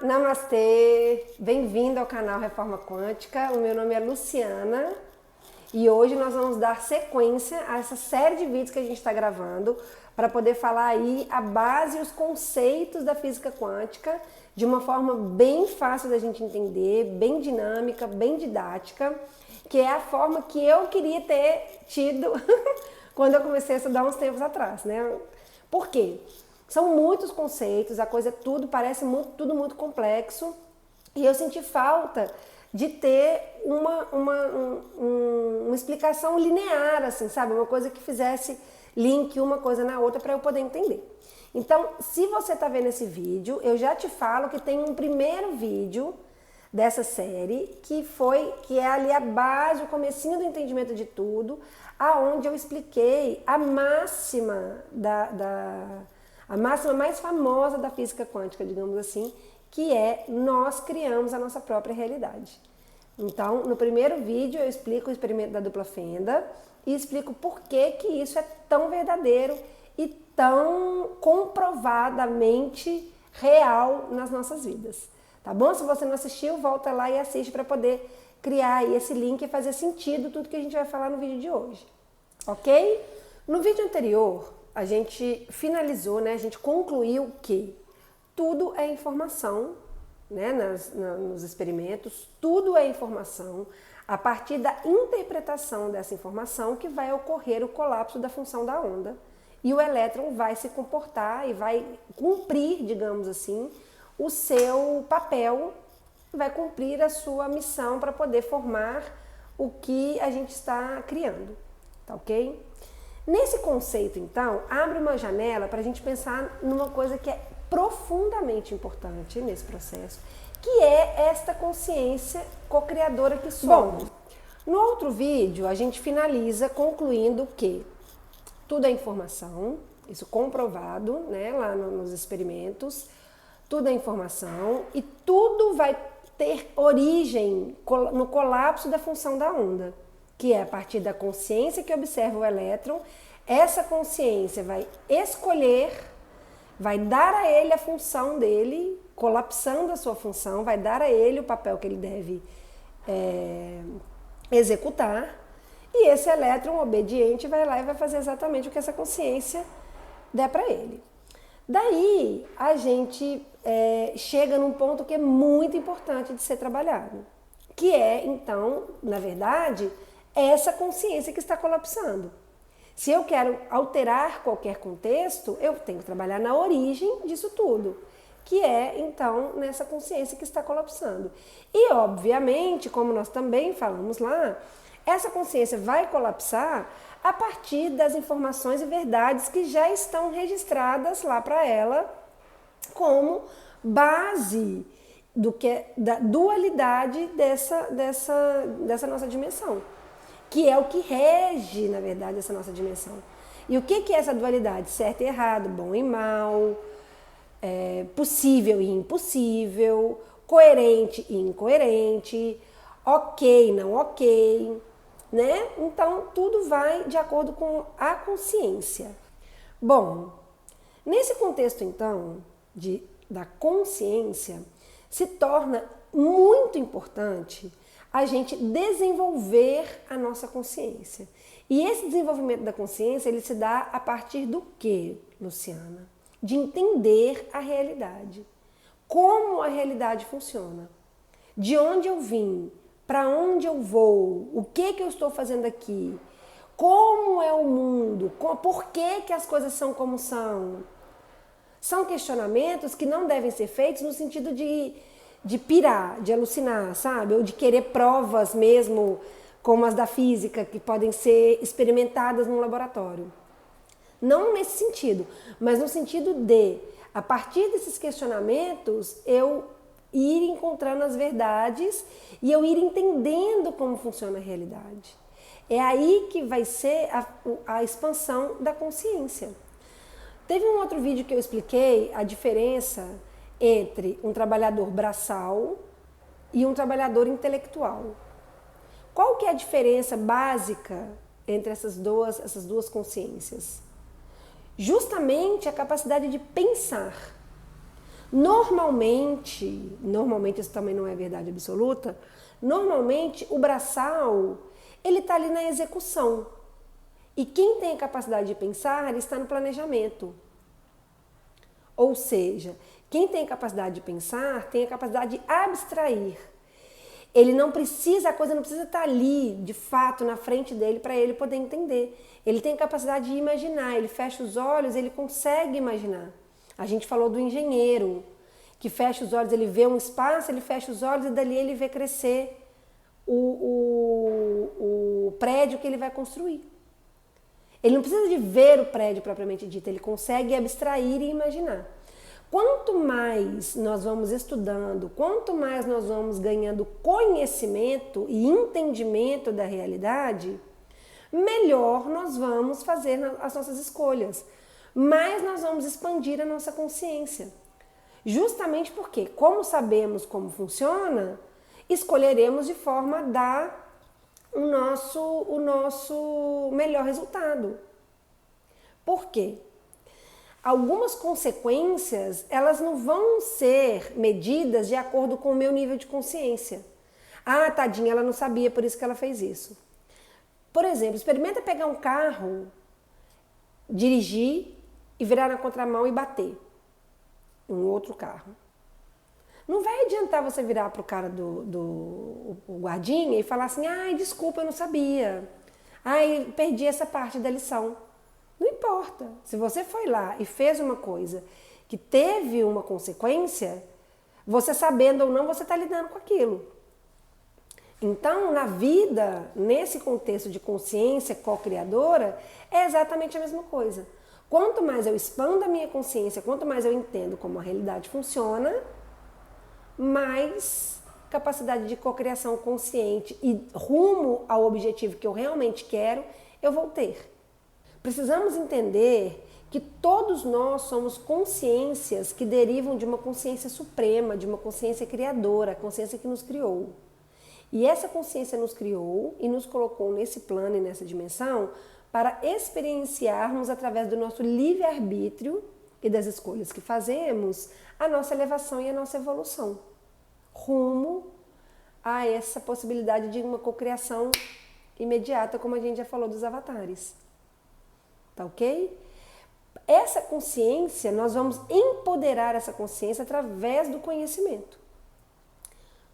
Namastê! Bem-vindo ao canal Reforma Quântica. O meu nome é Luciana e hoje nós vamos dar sequência a essa série de vídeos que a gente está gravando para poder falar aí a base e os conceitos da física quântica de uma forma bem fácil da gente entender, bem dinâmica, bem didática, que é a forma que eu queria ter tido quando eu comecei a estudar uns tempos atrás, né? Por quê? São muitos conceitos, a coisa parece tudo muito complexo e eu senti falta de ter uma explicação linear, assim, sabe? Uma coisa que fizesse link uma coisa na outra para eu poder entender. Então, se você está vendo esse vídeo, eu já te falo que tem um primeiro vídeo dessa série que é ali a base, o comecinho do entendimento de tudo, aonde eu expliquei a máxima a máxima mais famosa da física quântica, digamos assim, que é nós criamos a nossa própria realidade. Então, no primeiro vídeo eu explico o experimento da dupla fenda e explico por que isso é tão verdadeiro e tão comprovadamente real nas nossas vidas. Tá bom? Se você não assistiu, volta lá e assiste para poder criar aí esse link e fazer sentido tudo que a gente vai falar no vídeo de hoje. Ok? No vídeo anterior, a gente finalizou, né? A gente concluiu que tudo é informação, né? Nos experimentos, tudo é informação. A partir da interpretação dessa informação que vai ocorrer o colapso da função da onda. E o elétron vai se comportar e vai cumprir, digamos assim, o seu papel, vai cumprir a sua missão para poder formar o que a gente está criando. Tá ok? Nesse conceito, então, abre uma janela para a gente pensar numa coisa que é profundamente importante nesse processo, que é esta consciência co-criadora que somos. Bom, no outro vídeo a gente finaliza concluindo que tudo é informação, isso comprovado, né, lá nos experimentos, tudo é informação e tudo vai ter origem no colapso da função da onda, que é a partir da consciência que observa o elétron. Essa consciência vai escolher, vai dar a ele a função dele, colapsando a sua função, vai dar a ele o papel que ele deve executar, e esse elétron obediente vai lá e vai fazer exatamente o que essa consciência der para ele. Daí a gente chega num ponto que é muito importante de ser trabalhado, que é, então, na verdade, essa consciência que está colapsando. Se eu quero alterar qualquer contexto, eu tenho que trabalhar na origem disso tudo, que é, então, nessa consciência que está colapsando. E, obviamente, como nós também falamos lá, essa consciência vai colapsar a partir das informações e verdades que já estão registradas lá para ela como base da dualidade dessa nossa dimensão, que é o que rege, na verdade, essa nossa dimensão. E o que é essa dualidade? Certo e errado, bom e mal, possível e impossível, coerente e incoerente, ok e não ok, né? Então, tudo vai de acordo com a consciência. Bom, nesse contexto, então, da consciência, se torna muito importante a gente desenvolver a nossa consciência. E esse desenvolvimento da consciência, ele se dá a partir do quê, Luciana? De entender a realidade. Como a realidade funciona. De onde eu vim, para onde eu vou, o que eu estou fazendo aqui, como é o mundo, por que as coisas são como são. São questionamentos que não devem ser feitos no sentido de pirar, de alucinar, sabe? Ou de querer provas mesmo, como as da física, que podem ser experimentadas num laboratório. Não nesse sentido, mas no sentido de, a partir desses questionamentos, eu ir encontrando as verdades e eu ir entendendo como funciona a realidade. É aí que vai ser a expansão da consciência. Teve um outro vídeo que eu expliquei a diferença entre um trabalhador braçal e um trabalhador intelectual. Qual que é a diferença básica entre essas duas consciências? Justamente a capacidade de pensar. Normalmente isso também não é verdade absoluta, normalmente o braçal, ele está ali na execução. E quem tem a capacidade de pensar, ele está no planejamento. Ou seja, quem tem a capacidade de pensar, tem a capacidade de abstrair. Ele não precisa, a coisa não precisa estar ali, de fato, na frente dele para ele poder entender. Ele tem capacidade de imaginar, ele fecha os olhos, ele consegue imaginar. A gente falou do engenheiro, que fecha os olhos, ele vê um espaço, ele fecha os olhos e dali ele vê crescer o prédio que ele vai construir. Ele não precisa de ver o prédio propriamente dito, ele consegue abstrair e imaginar. Quanto mais nós vamos estudando, quanto mais nós vamos ganhando conhecimento e entendimento da realidade, melhor nós vamos fazer as nossas escolhas, mais nós vamos expandir a nossa consciência. Justamente porque, como sabemos como funciona, escolheremos de forma a dar o nosso melhor resultado. Por quê? Algumas consequências, elas não vão ser medidas de acordo com o meu nível de consciência. Ah, tadinha, ela não sabia, por isso que ela fez isso. Por exemplo, experimenta pegar um carro, dirigir e virar na contramão e bater um outro carro. Não vai adiantar você virar pro cara do guardinha e falar assim, ai, desculpa, eu não sabia. Ai, perdi essa parte da lição. Não importa. Se você foi lá e fez uma coisa que teve uma consequência, você sabendo ou não, você está lidando com aquilo. Então, na vida, nesse contexto de consciência co-criadora, é exatamente a mesma coisa. Quanto mais eu expando a minha consciência, quanto mais eu entendo como a realidade funciona, mais capacidade de cocriação consciente e rumo ao objetivo que eu realmente quero, eu vou ter. Precisamos entender que todos nós somos consciências que derivam de uma consciência suprema, de uma consciência criadora, a consciência que nos criou. E essa consciência nos criou e nos colocou nesse plano e nessa dimensão para experienciarmos através do nosso livre-arbítrio e das escolhas que fazemos a nossa elevação e a nossa evolução, rumo a essa possibilidade de uma cocriação imediata, como a gente já falou dos avatares. Tá ok? Essa consciência, nós vamos empoderar essa consciência através do conhecimento.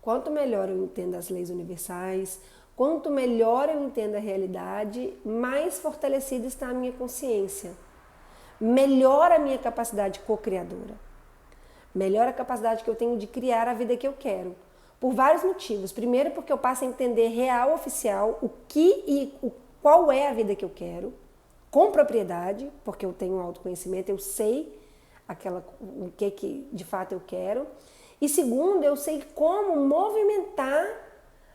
Quanto melhor eu entendo as leis universais, quanto melhor eu entendo a realidade, mais fortalecida está a minha consciência. Melhor a minha capacidade co-criadora. Melhor a capacidade que eu tenho de criar a vida que eu quero. Por vários motivos. Primeiro, porque eu passo a entender real, oficial, qual é a vida que eu quero, com propriedade, porque eu tenho um autoconhecimento, eu sei o que de fato eu quero. E segundo, eu sei como movimentar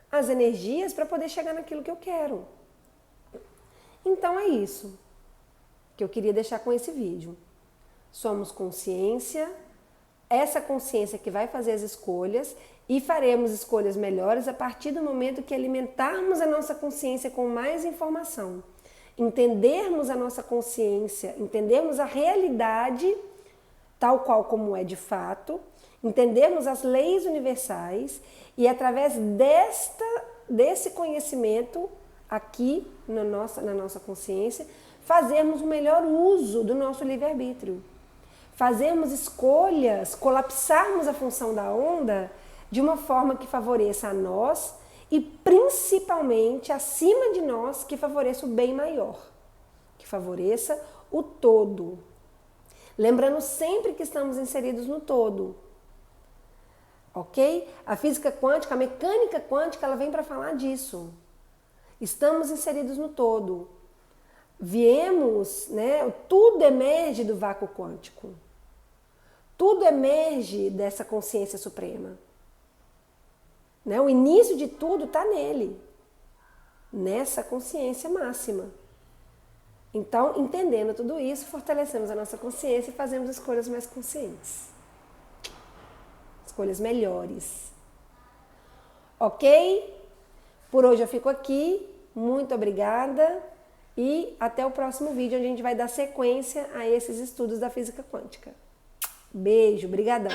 as energias para poder chegar naquilo que eu quero. Então é isso que eu queria deixar com esse vídeo. Somos consciência, essa consciência que vai fazer as escolhas e faremos escolhas melhores a partir do momento que alimentarmos a nossa consciência com mais informação. Entendermos a nossa consciência, entendermos a realidade tal qual como é de fato, entendermos as leis universais e através desse conhecimento aqui na nossa consciência, fazermos o melhor uso do nosso livre-arbítrio. Fazermos escolhas, colapsarmos a função da onda de uma forma que favoreça a nós e principalmente, acima de nós, que favoreça o bem maior, que favoreça o todo. Lembrando sempre que estamos inseridos no todo, ok? A física quântica, a mecânica quântica, ela vem para falar disso. Estamos inseridos no todo. Viemos, né? Tudo emerge do vácuo quântico. Tudo emerge dessa consciência suprema. Né? O início de tudo está nele, nessa consciência máxima. Então, entendendo tudo isso, fortalecemos a nossa consciência e fazemos escolhas mais conscientes. Escolhas melhores. Ok? Por hoje eu fico aqui. Muito obrigada. E até o próximo vídeo, onde a gente vai dar sequência a esses estudos da física quântica. Beijo, brigadão.